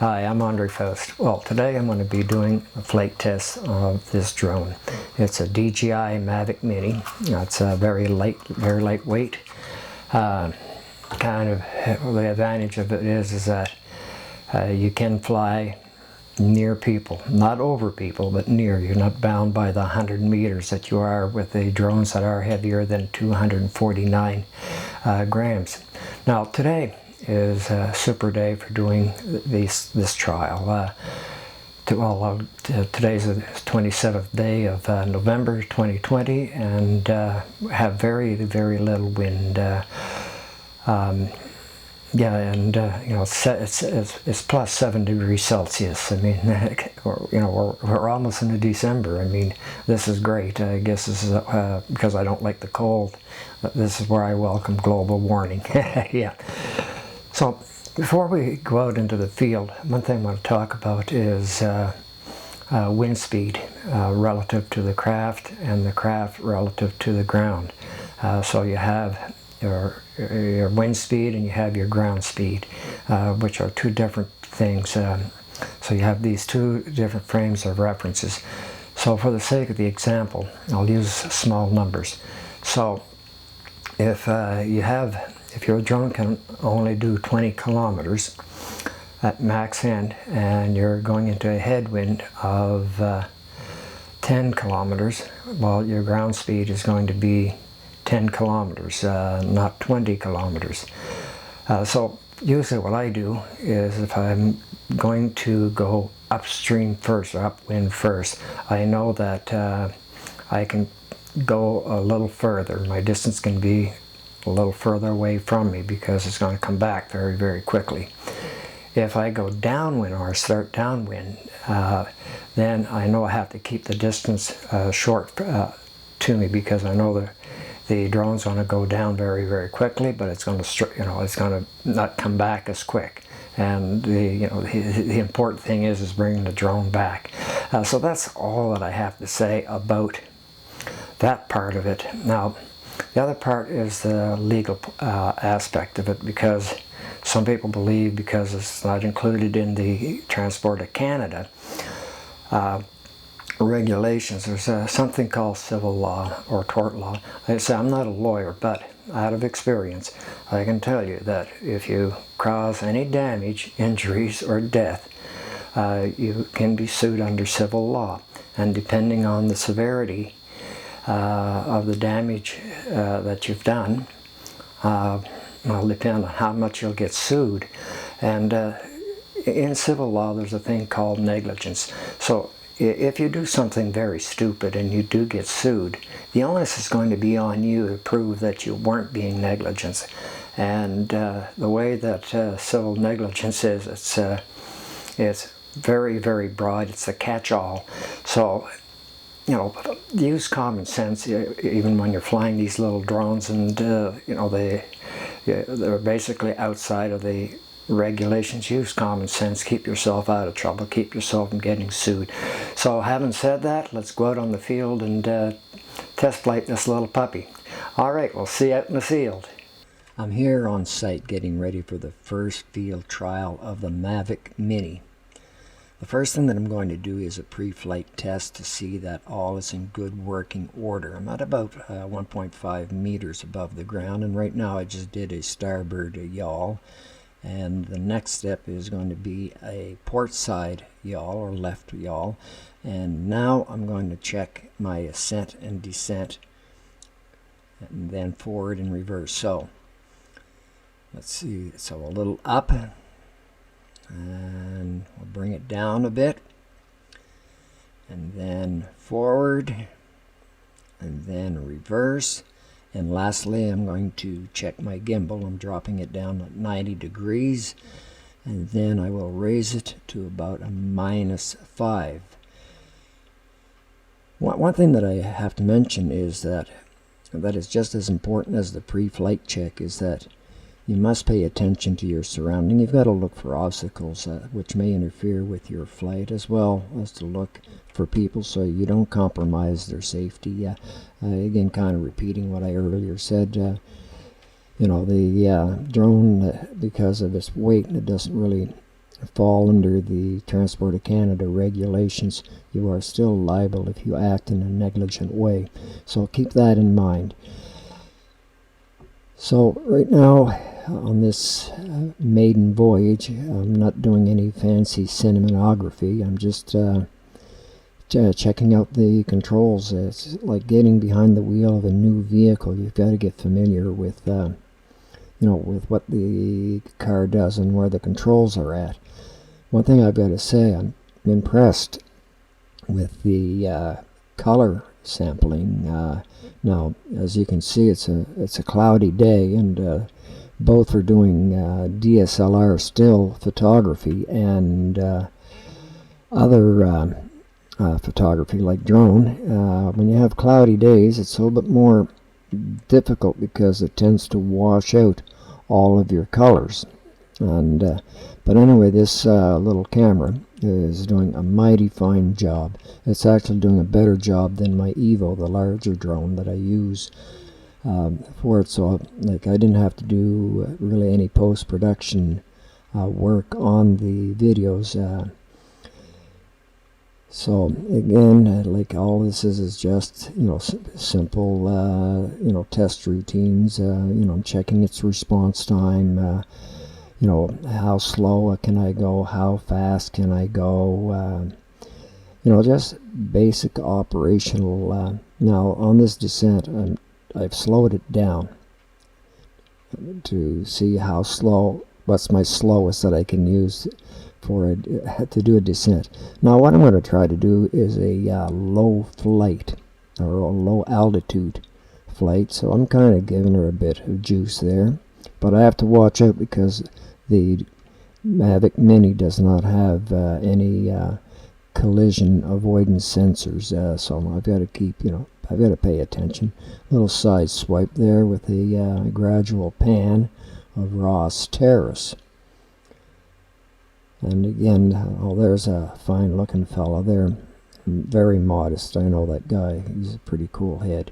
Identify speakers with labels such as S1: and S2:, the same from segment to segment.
S1: Hi, I'm Andre Faust. Well, today I'm going to be doing a flight test of this drone. It's a DJI Mavic Mini. It's very lightweight. The advantage of it is that you can fly near people, not over people, but near. You're not bound by the 100 meters that you are with the drones that are heavier than 249 grams. Now, today is a super day for doing this trial. Today's the 27th day of November 2020, and have very little wind. It's plus 7 degrees Celsius. I mean, we're almost into December. I mean, this is great. I guess this is because I don't like the cold. This is where I welcome global warming. Yeah. So before we go out into the field, one thing I want to talk about is wind speed relative to the craft, and the craft relative to the ground. So you have your wind speed and you have your ground speed, which are two different things. So you have these two different frames of references. So for the sake of the example, I'll use small numbers. So if your drone can only do 20 kilometers at max end, and you're going into a headwind of 10 kilometers, well, your ground speed is going to be 10 kilometers, not 20 kilometers. So usually what I do is, if I'm going to go upstream first, or upwind first, I know that I can go a little further. My distance can be a little further away from me because it's going to come back very quickly. If I go downwind or start downwind, then I know I have to keep the distance short to me, because I know the drone's going to go down very quickly, but it's going to it's going to not come back as quick. And the important thing is bringing the drone back. So that's all that I have to say about that part of it. Now, the other part is the legal aspect of it, because some people believe, because it's not included in the Transport of Canada regulations, there's something called civil law or tort law. I say I'm not a lawyer, but out of experience, I can tell you that if you cause any damage, injuries, or death, you can be sued under civil law. And depending on the severity of the damage that you've done, will depend on how much you'll get sued. And in civil law, there's a thing called negligence. So if you do something very stupid and you do get sued, the onus is going to be on you to prove that you weren't being negligent. And the way that civil negligence is, it's very broad. It's a catch-all. So, use common sense even when you're flying these little drones, and they're basically outside of the regulations. Use common sense, keep yourself out of trouble, keep yourself from getting sued. So having said that, let's go out on the field and test flight this little puppy. Alright, we'll see you out in the field. I'm here on site getting ready for the first field trial of the Mavic Mini. The first thing that I'm going to do is a pre-flight test to see that all is in good working order. I'm at about 1.5 meters above the ground, and right now I just did a starboard yaw, and the next step is going to be a port side yaw or left yaw, and now I'm going to check my ascent and descent, and then forward and reverse. So let's see, so a little up, and we'll bring it down a bit, and then forward, and then reverse, and lastly I'm going to check my gimbal. I'm dropping it down at 90 degrees, and then I will raise it to about a -5. One thing that I have to mention is that is just as important as the pre-flight check, is that you must pay attention to your surrounding. You've got to look for obstacles which may interfere with your flight, as well as to look for people so you don't compromise their safety. Again, kind of repeating what I earlier said, the drone, because of its weight, it doesn't really fall under the Transport of Canada regulations. You are still liable if you act in a negligent way. So keep that in mind. So right now on this maiden voyage, I'm not doing any fancy cinematography. I'm just checking out the controls. It's like getting behind the wheel of a new vehicle. You've got to get familiar with with what the car does and where the controls are at. One thing I've got to say, I'm impressed with the color sampling. Now, as you can see, it's a cloudy day, and both are doing DSLR still photography and other photography like drone. When you have cloudy days, it's a little bit more difficult because it tends to wash out all of your colors. And but anyway, this little camera is doing a mighty fine job. It's actually doing a better job than my Evo, the larger drone that I use for it. So like I didn't have to do really any post-production work on the videos. So again, like all this is just simple test routines. I'm checking its response time. How slow can I go? How fast can I go? Just basic operational. Now on this descent, I've slowed it down to see how slow. What's my slowest that I can use for to do a descent. Now what I'm going to try to do is a low flight or a low altitude flight. So I'm kind of giving her a bit of juice there, but I have to watch out because the Mavic Mini does not have any collision avoidance sensors, so I've got to keep, I've got to pay attention. Little side swipe there with a gradual pan of Ross Terrace. And again, there's a fine looking fella there, very modest. I know that guy, he's a pretty cool head.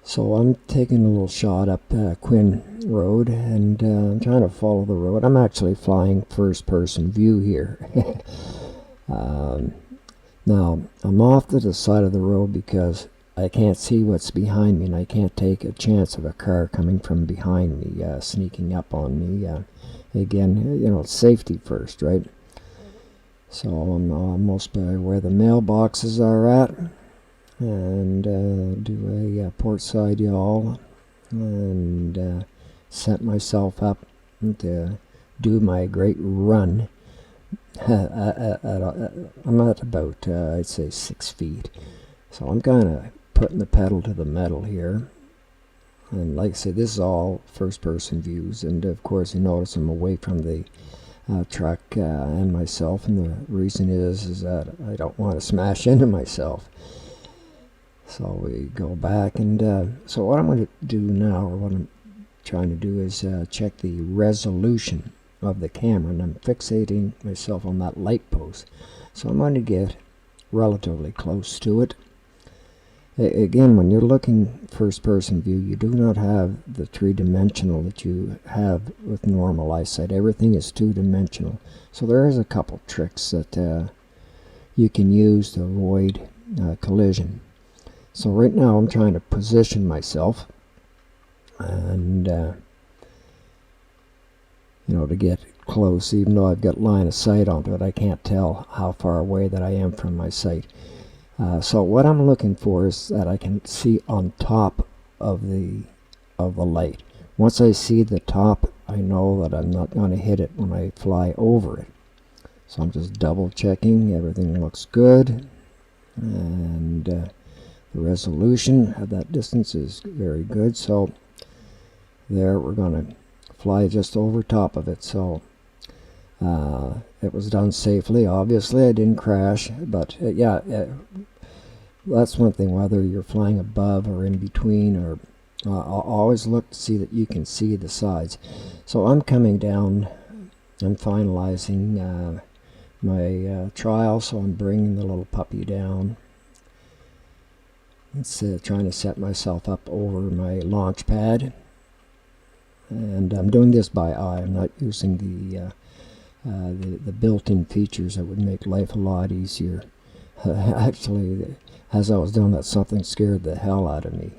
S1: So I'm taking a little shot up Quinn Road, and I'm trying to follow the road. I'm actually flying first person view here. Now I'm off to the side of the road because I can't see what's behind me, and I can't take a chance of a car coming from behind me, sneaking up on me. Again, safety first, right? So I'm almost by where the mailboxes are at, and do a port side yaw, and set myself up to do my great run. I'm at about, I'd say 6 feet. So I'm kind of putting the pedal to the metal here. And like I said, this is all first person views, and of course you notice I'm away from the truck and myself, and the reason is that I don't want to smash into myself. So we go back, and so what I'm going to do now, or what I'm trying to do, is check the resolution of the camera, and I'm fixating myself on that light post. So I'm going to get relatively close to it. Again, when you're looking first person view, you do not have the three-dimensional that you have with normal eyesight. Everything is two-dimensional. So there is a couple tricks that you can use to avoid collision. So right now I'm trying to position myself, and to get close. Even though I've got line of sight onto it, I can't tell how far away that I am from my sight. So what I'm looking for is that I can see on top of the light. Once I see the top, I know that I'm not going to hit it when I fly over it. So I'm just double checking everything looks good, and the resolution at that distance is very good. So there, we're going to fly just over top of it. So it was done safely. Obviously I didn't crash, but that's one thing, whether you're flying above or in between, or always look to see that you can see the sides. So I'm coming down, I'm finalizing my trial, so I'm bringing the little puppy down. It's trying to set myself up over my launch pad, And I'm doing this by eye. I'm not using the built-in features that would make life a lot easier. Actually, as I was doing that, something scared the hell out of me.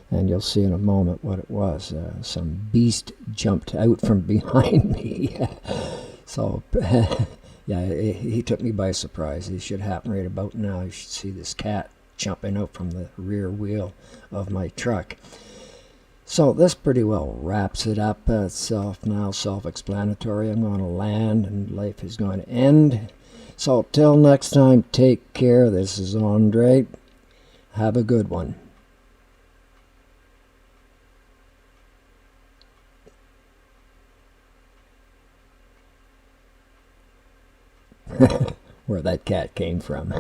S1: And you'll see in a moment what it was. Some beast jumped out from behind me. So, yeah, he took me by surprise. It should happen right about now. You should see this cat jumping out from the rear wheel of my truck. So this pretty well wraps it up. It's now self-explanatory. I'm going to land and life is going to end. So till next time, take care. This is Andre. Have a good one. Where that cat came from.